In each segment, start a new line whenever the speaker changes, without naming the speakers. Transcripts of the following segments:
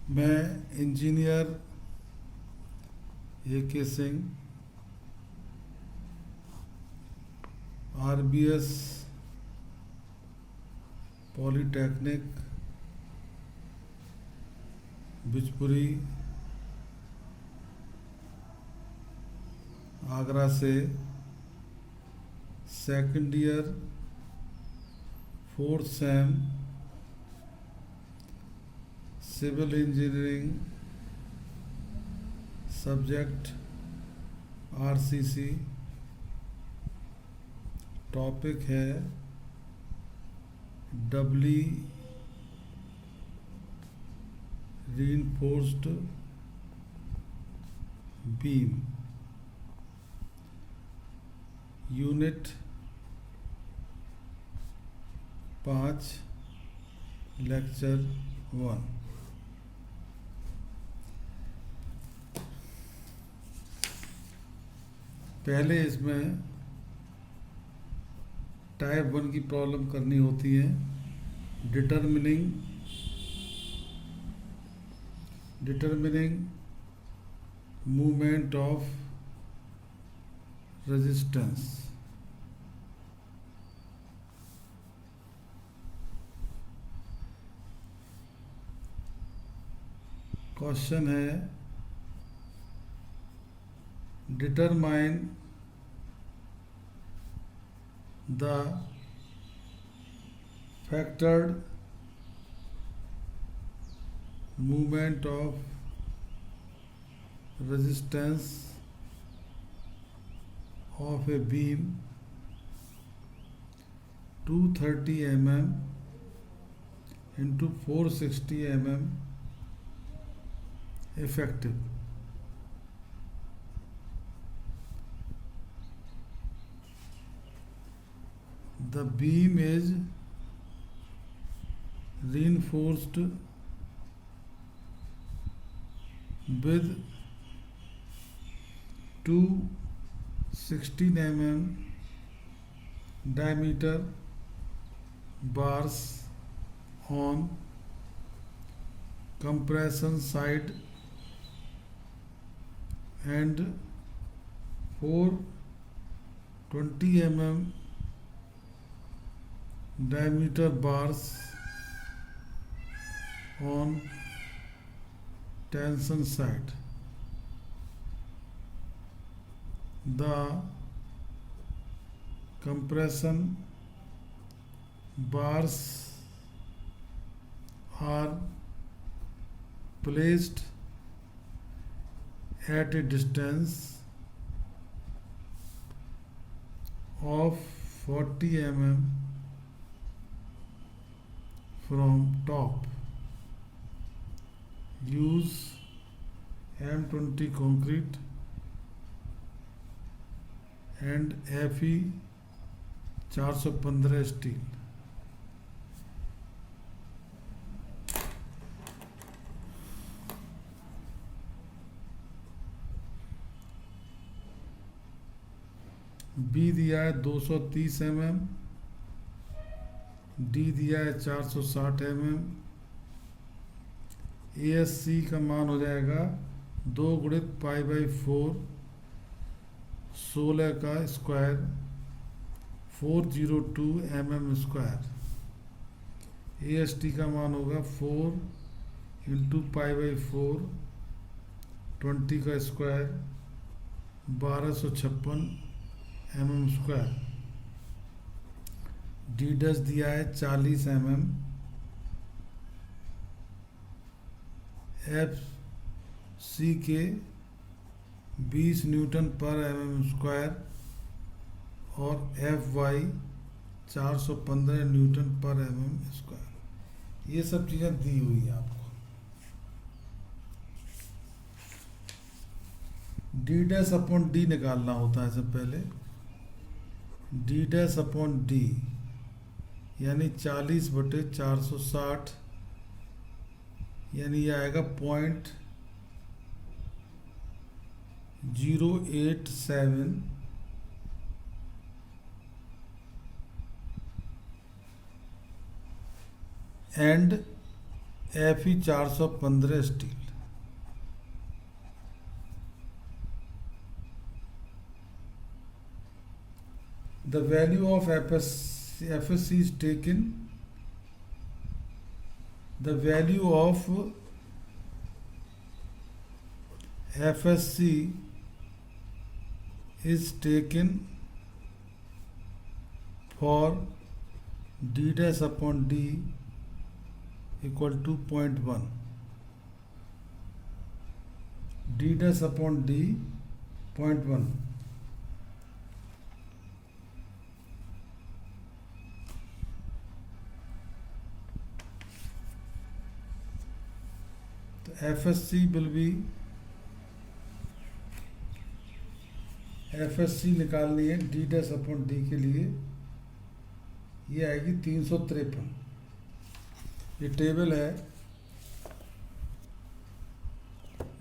मैं engineer A.K. Singh RBS polytechnic Bijpuri Agra से second year 4th sem civil engineering subject RCC। Topic है doubly reinforced beam, unit 5, lecture 1। पहले इसमें type 1 की problem करनी होती है। Determining movement of resistance. Question है determine the factored movement of resistance of a beam 230 mm into 460 mm effective। The beam is reinforced with two 16 mm diameter bars on compression side and four 20 mm diameter bars on tension side। The compression bars are placed at a distance of 40 mm from top। Use M20 concrete and Fe 415 steel। B दिया है 230 mm, D दिया है 460 mm। ASC का मान हो जाएगा 2 गुणित π/4 16 का स्क्वायर 402 mm²। AST का मान होगा 4 इंटू π/4 20 का स्क्वायर 1256 mm²। डी डस दिया है 40 mm। एफ सी के 20 न्यूटन पर mm² और एफ वाई 415 न्यूटन पर mm²। ये सब चीज़ें दी हुई है आपको। डी डैश अपॉन डी निकालना होता है। सब पहले डी डैश अपॉन डी यानी 40/460 यानी यह आएगा 0.087 and FE 415 steel. The value of FSC is taken. The value of FSC is taken for d dash upon d equal to 0.1. d dash upon d 0.1. FSC will be, FSC निकालनी है d dash upon d के लिए, ये आएगी 353। ये table है,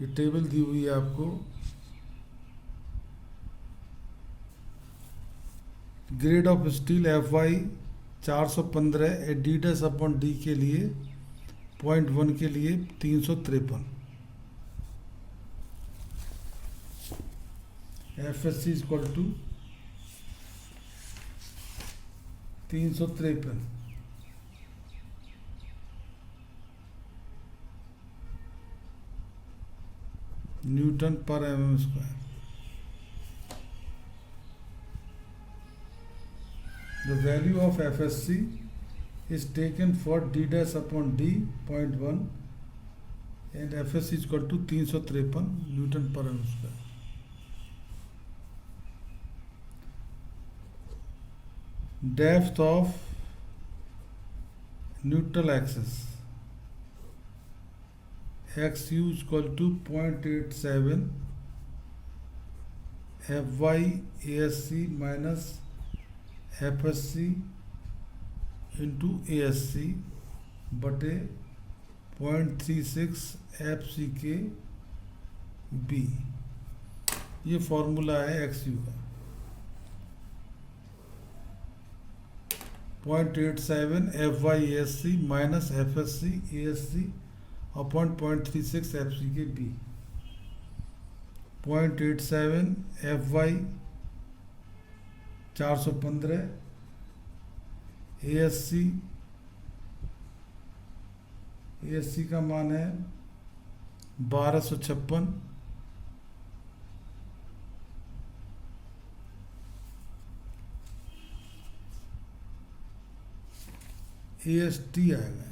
ये table दी हुई है आपको। Grade of steel FY 415 d dash upon d के लिए 0.1 के लिए 353। FSC is equal to 353 newton पर mm square. The value of FSC is taken for d dash upon d 0.1 and FSC is equal to 353 newton पर mm square. Depth of neutral axis XU is equal to 0.87 FY ASC minus FSC into ASC बटे 0.36 FCK B। ये formula है XU का। 0.87 FY ASC minus FSC ASC upon 0.36 FCK B। 0.87 FY 415 ASC का मान है 1256। AST आएगा,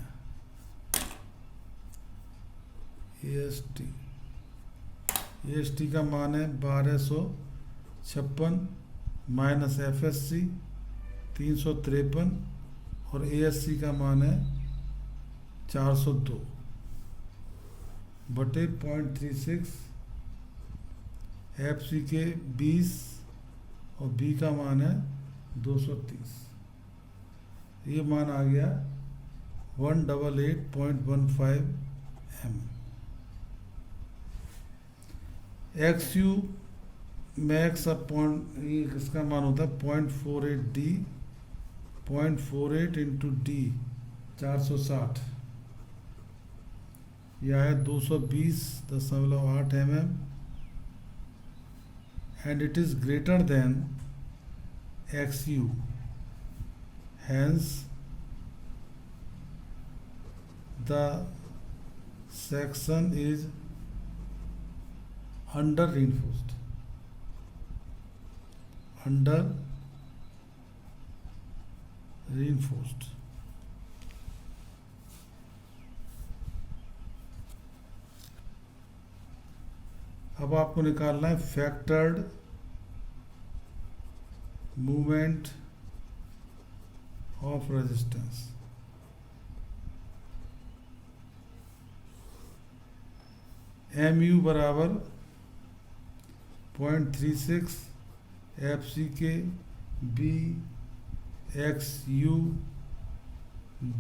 AST का मान है 1256 माइनस FSC 353 और ASC का मान है 402 बटे 0.36 FCK 20 और B का मान है 230। ये मान आ गया 188.15 m। XU मैक्स अपॉन इसका मान होता है 0.48 D 0.48 इंटू D 460, यह है 220.8 mm and it is greater than XU, hence the section is under reinforced। अब आपको निकालना है factored movement of resistance. MU बराबर 0.36 FCK B XU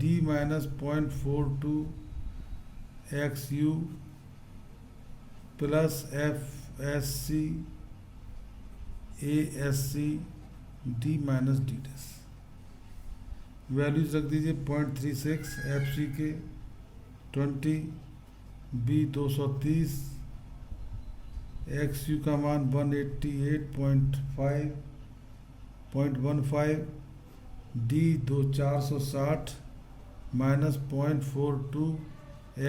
D minus 0.42 XU plus FSC ASC D minus D dash. Values रख दीजिए 0.36 FCK 20, B 230, x you का मान 188.15, D 460 minus 0.42,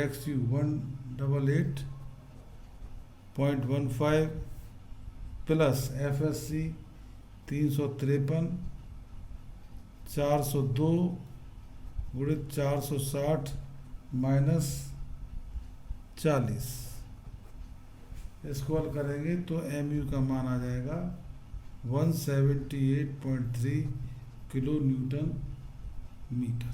X U 188.15 plus F S C 353, 402 गुणित 460 minus 40, इसको हल करेंगे तो एम यू का मान आ जाएगा 178.3 किलो न्यूटन मीटर।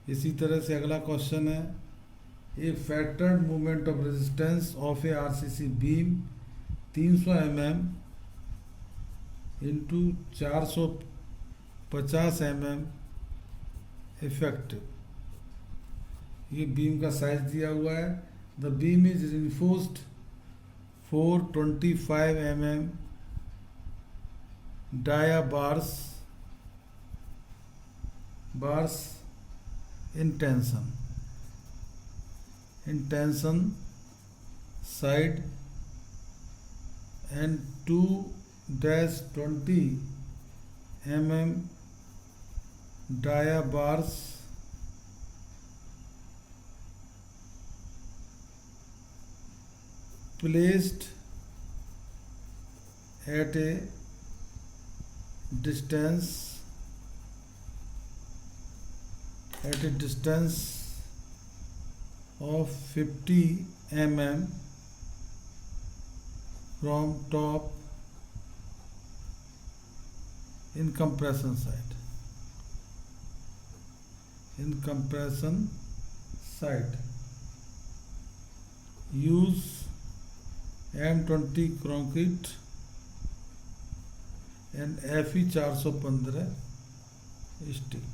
इसी तरह से अगला क्वेश्चन है, a factored movement of resistance of a RCC beam 300 mm into 450 mm effective. ये बीम का साइज दिया हुआ है। The beam is reinforced 425 mm dia bars in tension side and 2-20 mm dia bars placed at a distance of 50 mm from top in compression side. Use M20 concrete and Fe 415 steel।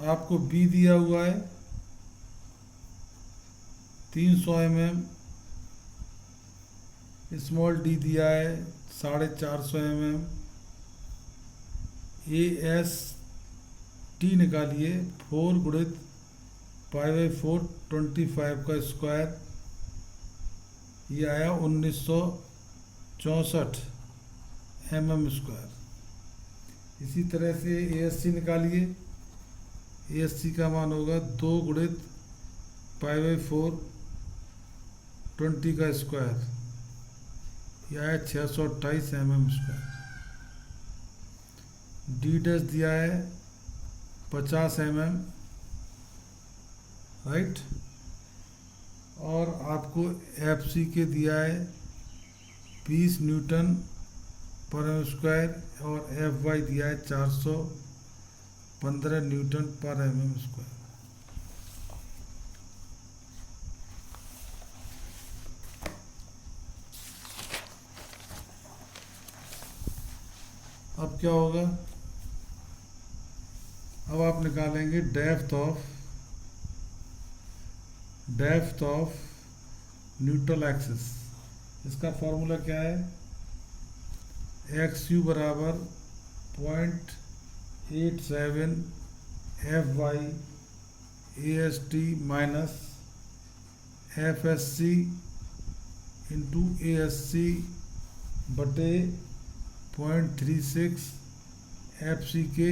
आपको B दिया हुआ है 300 mm, small D दिया है 450 mm, ए S T निकालिए 4 गुणित π/4 25 का square, ये आया 1964 mm स्क्वायर। इसी तरह से ए एस सी निकालिए, ए एस सी का मान होगा 2 गुणित π/4 20 का स्क्वायर, यह है 628 mm स्क्वायर। डी डैश दिया है 50 mm, राइट, और आपको एफ सी के दिया है 20 न्यूटन पर एम स्क्वायर और एफ वाई दिया है 415 न्यूटन पर एम स्क्वायर। अब क्या होगा, अब आप निकालेंगे डेप्थ ऑफ न्यूट्रल एक्सिस। इसका फॉर्मूला क्या है, एक्स यू बराबर 0.87 F Y A S T minus F S C into A S C बटे 0.36 F C K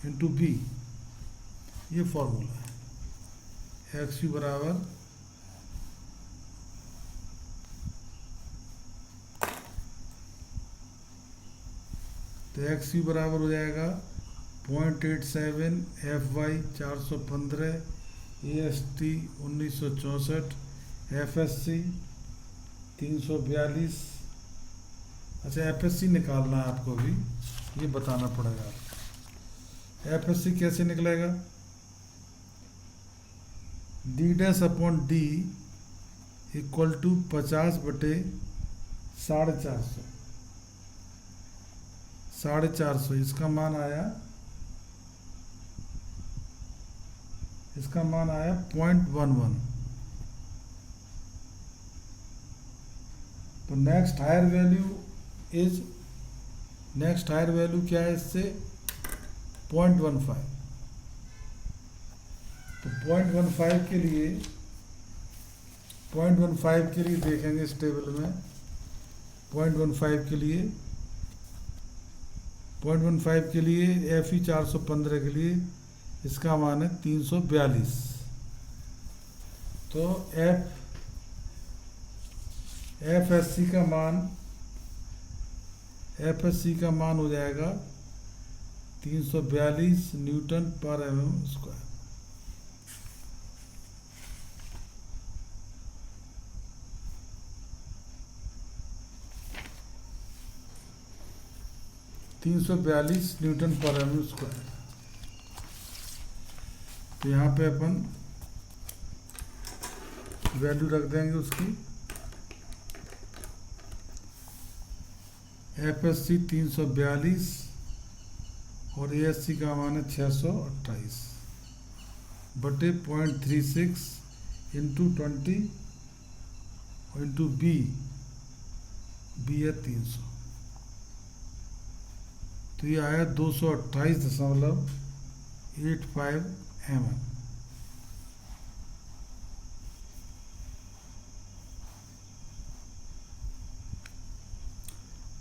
into B, ये फॉर्मूला है। एक्स यू बराबर तो एक्स यू बराबर हो जाएगा 0.87 F Y 415 A S T 1964 F S C 342। अच्छा, F S C निकालना है आपको भी, ये बताना पड़ेगा। एफ एस सी कैसे निकलेगा, D dash upon D equal to 50 बटे 450, इसका मान आया इसका मान आया 0.11। तो नेक्स्ट हायर वैल्यू क्या है इससे? 0.15। तो 0.15 के लिए देखेंगे इस टेबल में। 0.15 के लिए FE 415 के लिए इसका मान है 342। तो FSC का मान हो जाएगा 342 न्यूटन पर mm²। न्यूटन पर mm²। तो यहाँ पे अपन वैल्यू रख देंगे उसकी। FSC 342 और ASC का मान है 628 बटे 0.36 इंटू 20 और इंटू B है 300। तो ये आया 228.85 mm।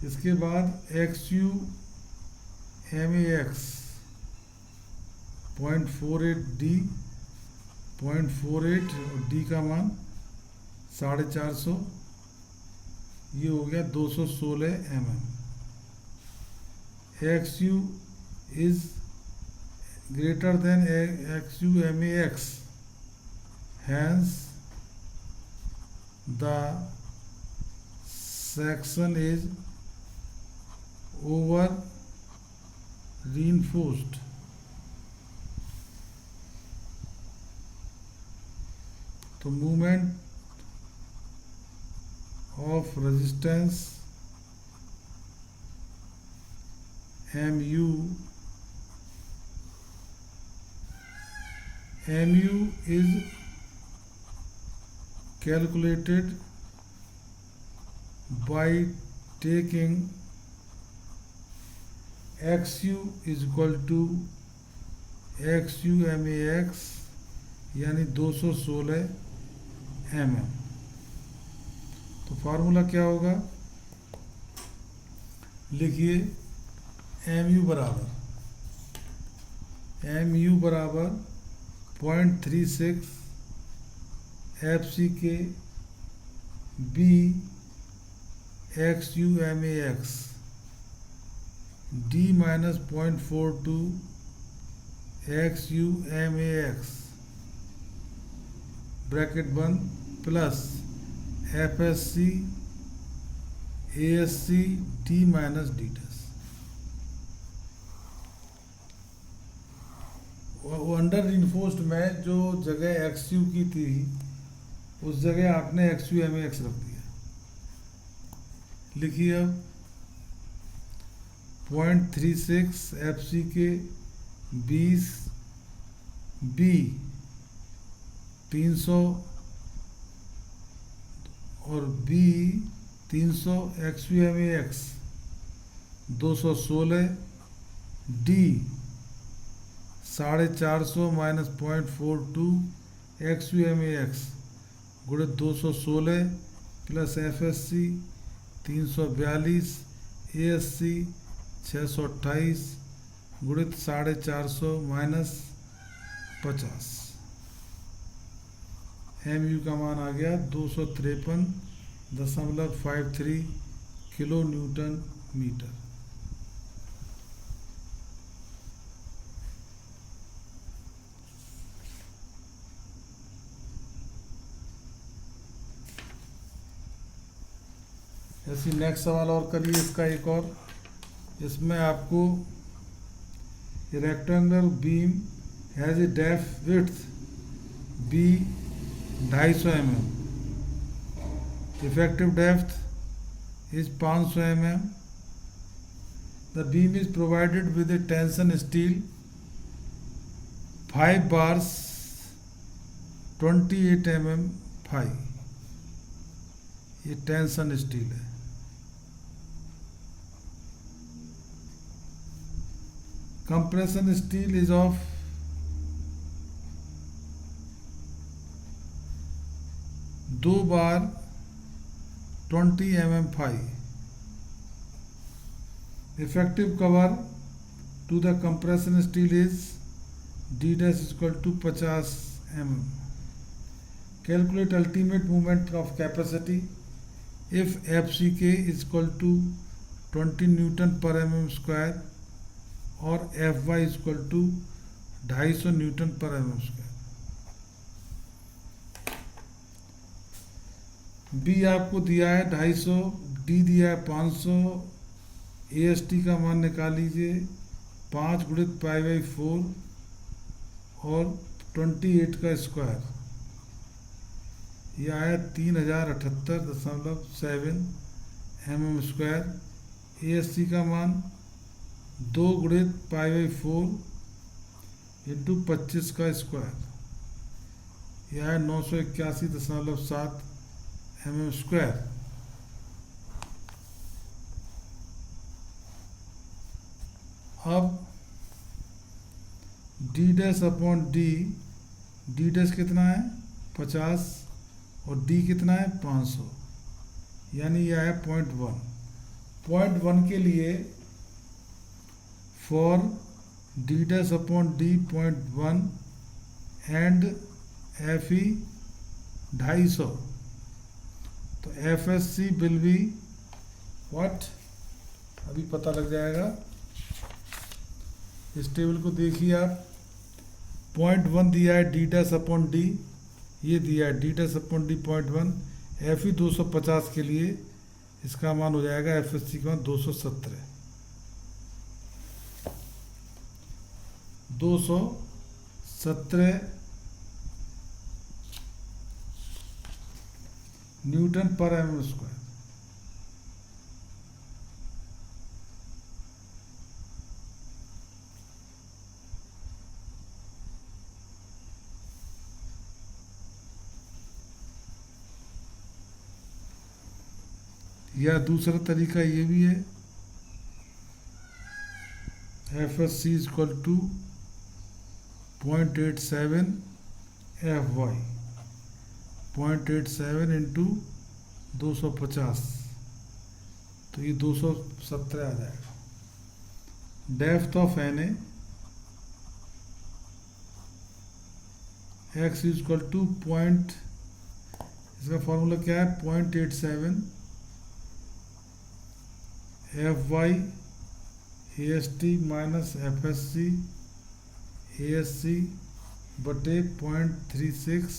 इसके बाद XU MAX 0.48D 0.48 और D का मान 450, ये हो गया 216 mm। XU is greater than XU MAX, hence the section is over reinforced। तो movement of resistance MU is calculated by taking XU is equal to XU MAX यानी 216 mm। तो formula क्या होगा? लिखिए MU बराबर 0.36 FCK B XU MAX D minus 0.42 XU MAX bracket बंद plus FSC ASC D minus D dash. Under enforced में जो जगह XU की थी उस जगह आपने XU MAX रख दिया। लिखिए अब 0.36 FCK 20 B 300 और B 300 XU MAX 216 D 450 minus 0.42 XU MAX गुणे 216 प्लस FSC 342 ASC 628 गुणित 450 माइनस 50। MU का मान आ गया 253.53 किलो न्यूटन मीटर। ऐसी नेक्स्ट सवाल और करिए इसका एक और। इसमें आपको rectangular beam has a depth width B 250 mm, effective depth is 500 mm. The beam is provided with a tension steel 5 bars 28 mm phi, ये टेंशन स्टील है। Compression steel is of 2 bar 20 mm फाई। Effective cover to the compression steel is d dash equal to 50 mm. Calculate ultimate moment of capacity if FCK is equal to 20 Newton per mm square और Fy is equal to 250 Newton per mm square. B आपको दिया है 250, D दिया है 500, AST का मान निकाल लीजिए 5 गुणित π/4 और 28 का स्क्वायर, यह आया 3078.7 mm स्क्वायर। ASC का मान 2 गुणित π/4 इंटू 25 का स्क्वायर, यह है 981.7 mm स्क्वायर। अब d dash upon d, d dash कितना है 50 और d कितना है 500, यानी यह है 0.1। 0.1 के लिए for d dash upon d 0.1 and Fe 250, तो FSC विल बी व्हाट, अभी पता लग जाएगा। इस टेबल को देखिए आप, 0.1 दिया है d डैश अपॉन d, ये दिया है d dash upon d 0.1। Fe 250 के लिए इसका मान हो जाएगा FSC का मान 217 न्यूटन पर mm स्क्वायर। या दूसरा तरीका ये भी है, FSC is equal to 0.87 Fy, 0.87 into 250, तो ये 217 आ जाएगा। Depth of Na x is equal to इसका फॉर्मूला क्या है 0.87 Fy AST minus FSC ASC बटे 0.36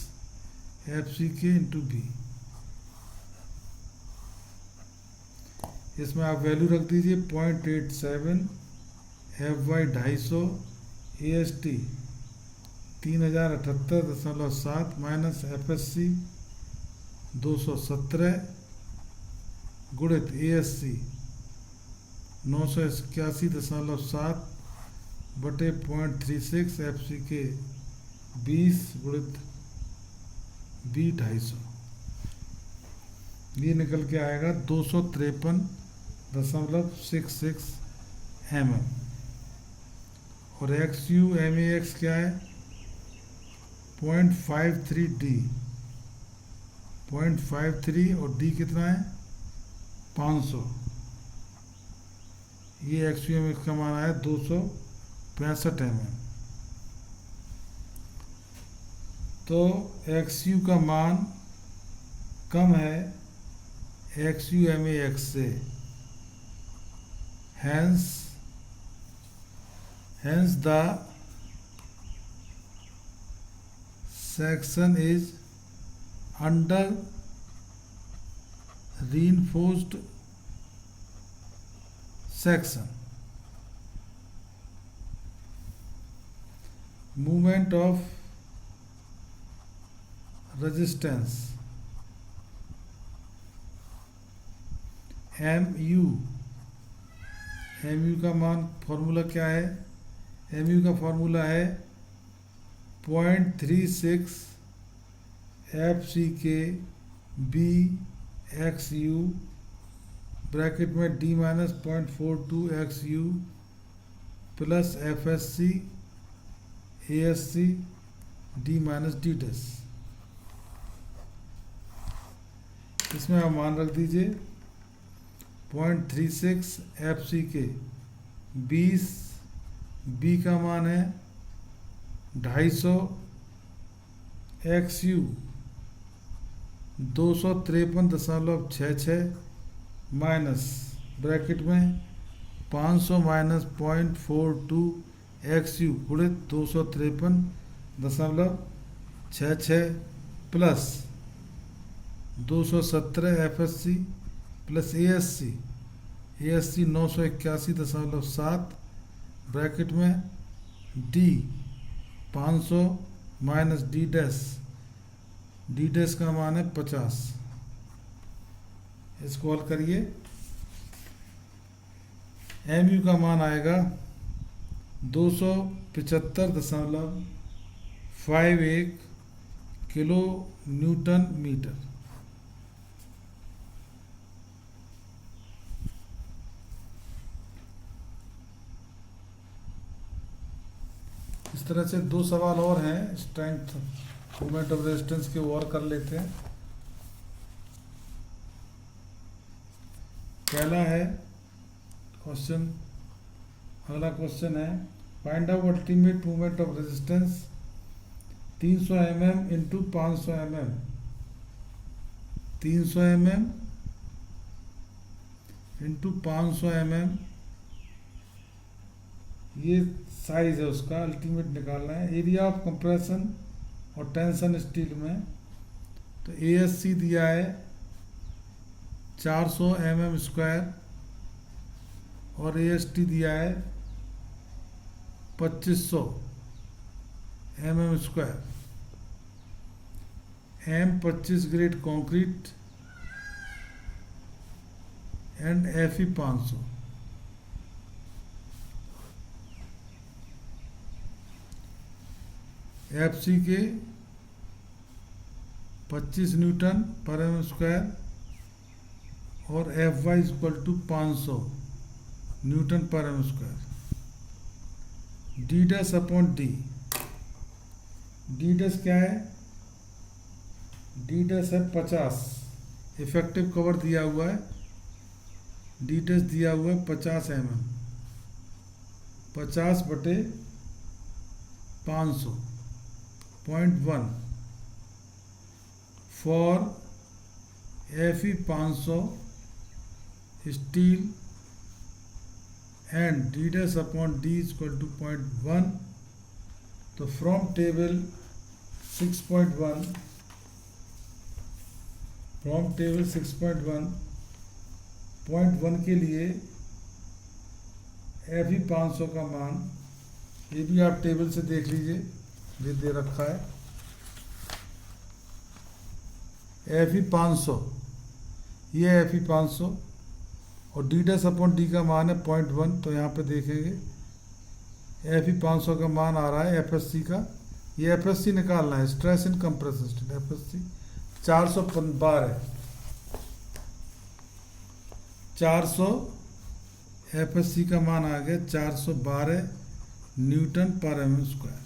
FCK इंटू बी। इसमें आप वैल्यू रख दीजिए 0.87 Fy 250 AST 3078.7 माइनस FSC 217 गुणित ASC 981.7 बटे 0.36 FCK 20 गुणित बी 250, ये निकल के आएगा 253.66 mm। और XU MAX क्या है 0.53 D, 0.53 और D कितना है 500, ये XU MAX का मान आया 265 mm। तो XU का मान कम है XU MAX से, hence the section is under reinforced section. Movement of resistance MU का मान फॉर्मूला क्या है, MU का फॉर्मूला है 0.36 F C K B X U bracket में D minus 0.42 X U plus F S C A S C D minus D टेस। इसमें आप मान रख दीजिए 0.36 एफ सी के 20 बी का मान है 250 एक्स यू 253.66 माइनस ब्रैकेट में 500 माइनस 0.42 एक्स यू गुणित 253.66 plus 217 F S C plus A S C 981.7 bracket में डी 500 माइनस डी डैश का मान है 50। इसको हल करिए, एम यू का मान आएगा 275.51 किलो न्यूटन मीटर। इस तरह से दो सवाल और हैं स्ट्रेंथ मोमेंट ऑफ रेजिस्टेंस के, और कर लेते हैं। पहला है क्वेश्चन, अगला क्वेश्चन है find out ultimate moment of resistance 300 mm into 500 mm। 300 mm into 500 mm ये साइज है उसका, अल्टीमेट निकालना है। एरिया ऑफ कंप्रेशन और टेंशन स्टील में, तो ए एस सी दिया है 400 mm स्क्वायर और ए एस टी दिया है 2500 mm square. M 25 grade concrete and F E 500। F C K 25 newton पर एम स्क्वायर और F Y equal to 500 newton पर M square. D dash upon D, D dash क्या है? D dash है 50, effective cover दिया हुआ है, D dash दिया हुआ है 50 mm, 50/500 0.1 for F E 500 steel and D dash upon D equal to 0.1। तो फ्रॉम टेबल 6.1 0.1 के लिए एफ ई 500 का मान, ये भी आप टेबल से देख लीजिए, ये दे रखा है। एफ ई 500, ये एफ ई 500 और डी डैश अपॉन डी का मान है 0.1। तो यहाँ पे देखेंगे एफ ई 500 का मान आ रहा है एफ एस सी का, ये एफ एस सी निकालना है, stress in compression steel F S C 412 है। 400 एफ एस सी का मान आ गया 412 न्यूटन पर एम स्क्वायर।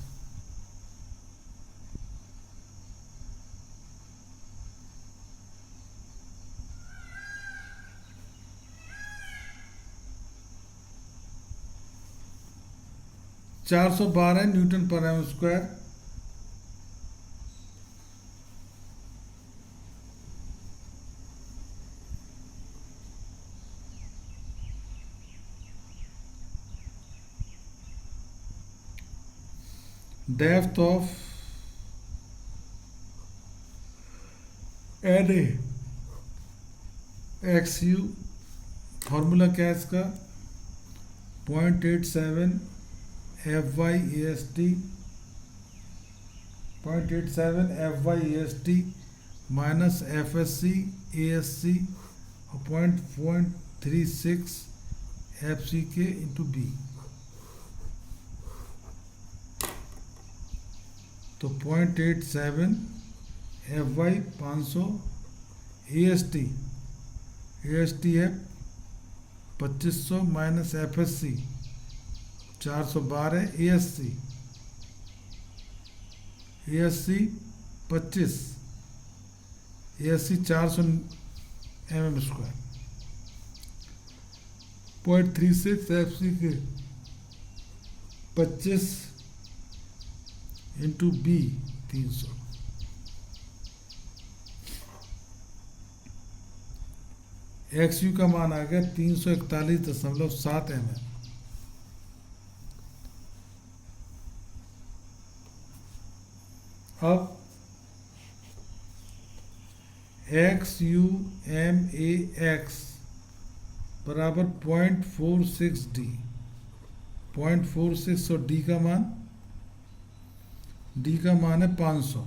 न्यूटन पर M square. Depth of N X U, formula क्या है इसका? 0.87 F Y A S T, 0.87 F Y A S T minus F S C A S C और 0.36 F C K into B. तो 0.87 FY 500, AST है 2500 minus FSC 412, ASC 25, ASC 400 mm², 0.36 FC के 25 into B 300, XU का मान आ गया 341.7 mm। अब XUMAX बराबर 0.46D, 0.46 और D का मान है 500,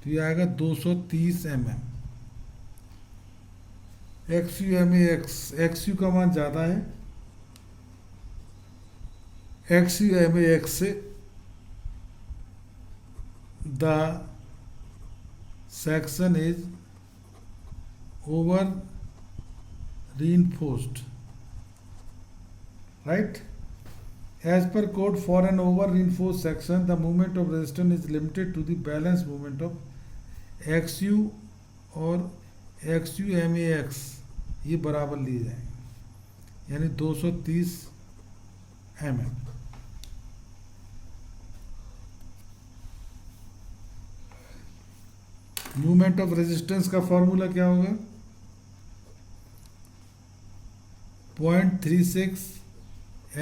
तो ये आएगा 230 mm। XUMAX, XU का मान ज़्यादा है, XUMAX से the section is over reinforced, right? As per code, for an over reinforced section the moment of resistance is limited to the balance moment of XU और XUMAX ये बराबर लिए जाएंगे, यानी 230 mm। मूवमेंट ऑफ रेजिस्टेंस का formula क्या होगा? 0.36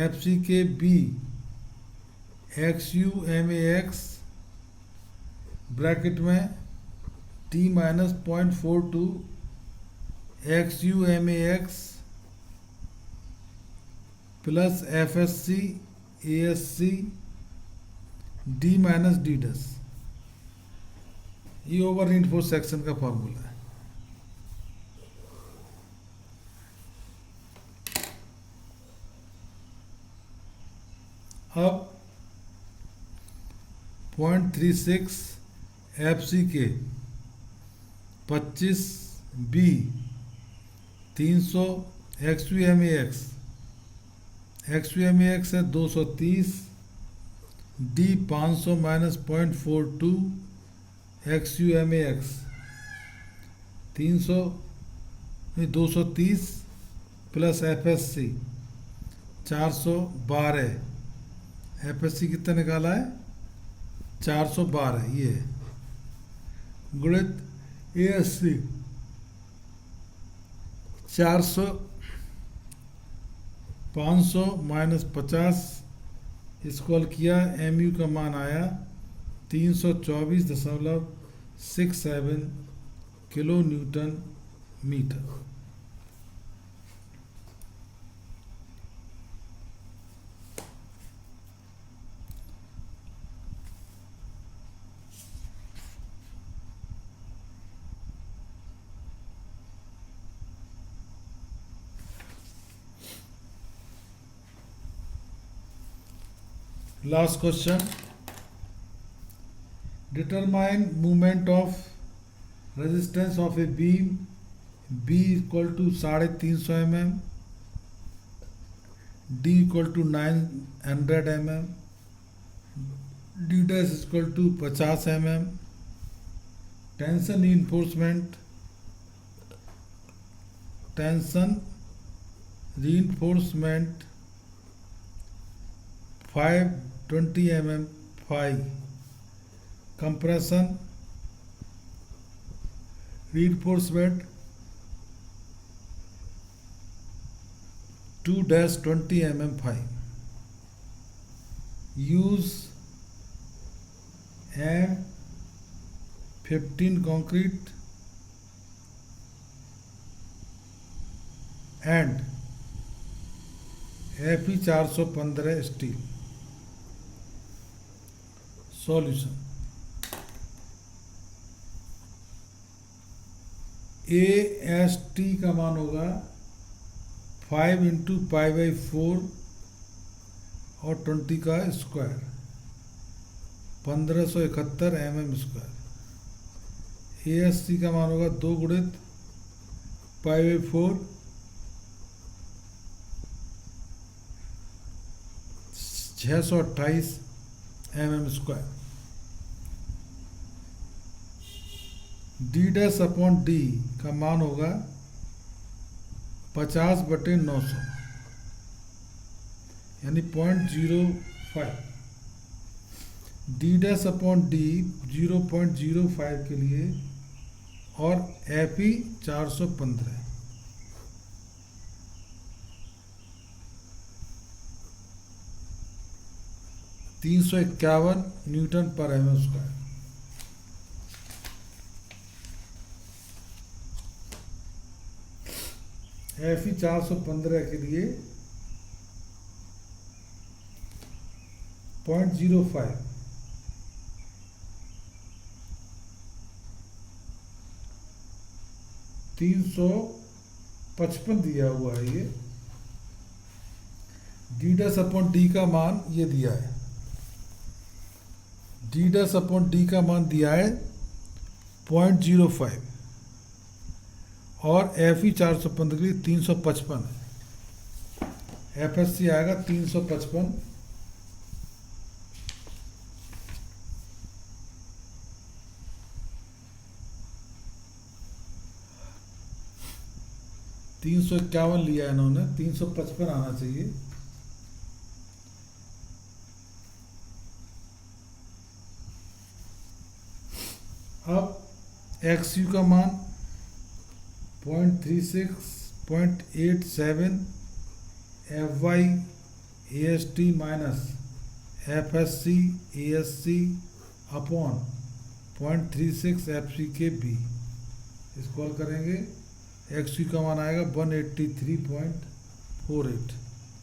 FCKB XUMAX bracket में T minus 0.42 XUMAX plus FSC ASC D minus D डस, ये ओवर रीइंफोर्स सेक्शन का फॉर्मूला है। अब 0.36 FCK 25B 300 XUMAX है 230, D 500 minus 0.42 XUMAX 230 plus FSC 412, FSC कितना निकाला है? 412, ये गुणित ASC 400 500 माइनस 50 इसको किया, MU का मान आया 324.67 kilo newton metre. Last question. Determine movement of resistance of a beam B equal to 350 mm, D equal to 900 mm, D dash is equal to 50 mm, tension reinforcement 520 mm phi, compression reinforcement 2-20 mm phi. Use M15 concrete and FE 415 steel. Solution. AST का मान होगा 5 into pi by 4 और 20 का square, 1571 mm²। ASC का मान होगा 2 गुणित π/4 628 mm²। d'/d का मान होगा 50/900 यानी 0.05। d'/d 0.05 के लिए और FE 415 351 Nm/mm²। FE 415 के लिए 0.05 355 दिया हुआ है। ये d'/d का मान ये दिया है, d'/d का मान दिया है 0.05 और FE 415 के लिए 355 है। FSC आएगा 355। $351 लिया है इन्होंने, 355 आना चाहिए। अब XU का मान 0.36.87 FY AST minus FSC ASC upon 0.36 FCK-B। इसको हल करेंगे, XU का मान आएगा 183.48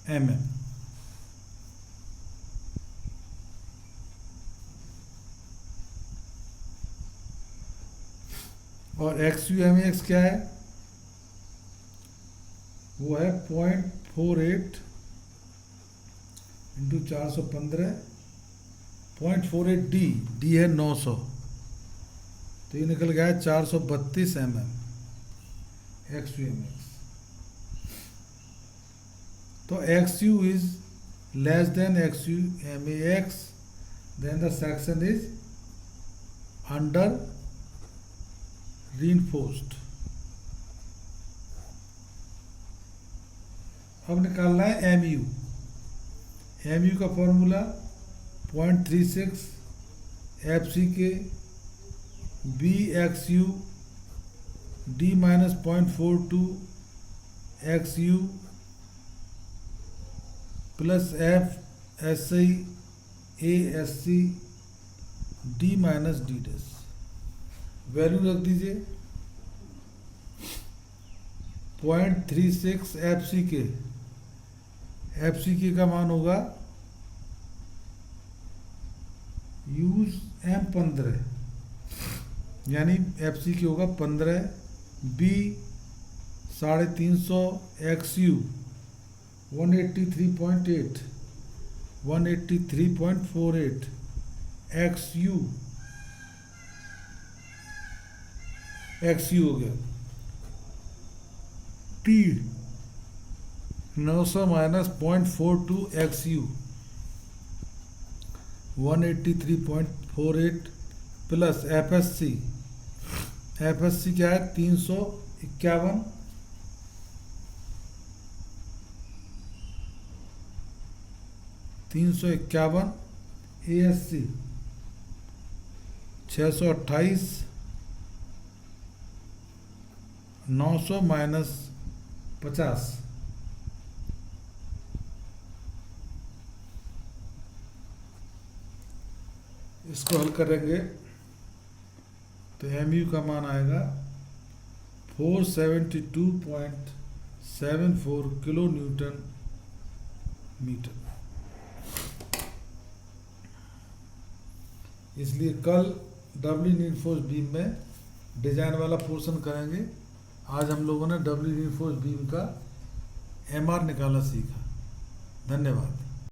mm। और XU/MAX क्या है? वो है 0.48 इंटू 415 0.48 D है 900, तो ये निकल गया है 432 mm XU/MAX। तो XU is less than XU/MAX, then the section is under reinforced। अब निकालना है MU। MU का formula 0.36 FCK-B XU D minus 0.42 XU plus FSI ASC D minus D dash. Value रख दीजिए 0.36 FCK का मान होगा यूज M15 यानी FCK होगा 15, B 350 XU 183.48 XU हो गया। T 900 minus 0.42 XU 183.48 plus FSC क्या है 351 ASC 628 900 माइनस 50 इसको हल करेंगे तो MU का मान आएगा 472.74 किलो न्यूटन मीटर। इसलिए कल डब्ल्यू रीइंफोर्स्ड बीम में डिजाइन वाला पोर्शन करेंगे। आज हम लोगों ने डब्ल्यू रीइंफोर्स्ड बीम का MR निकाला सीखा। धन्यवाद।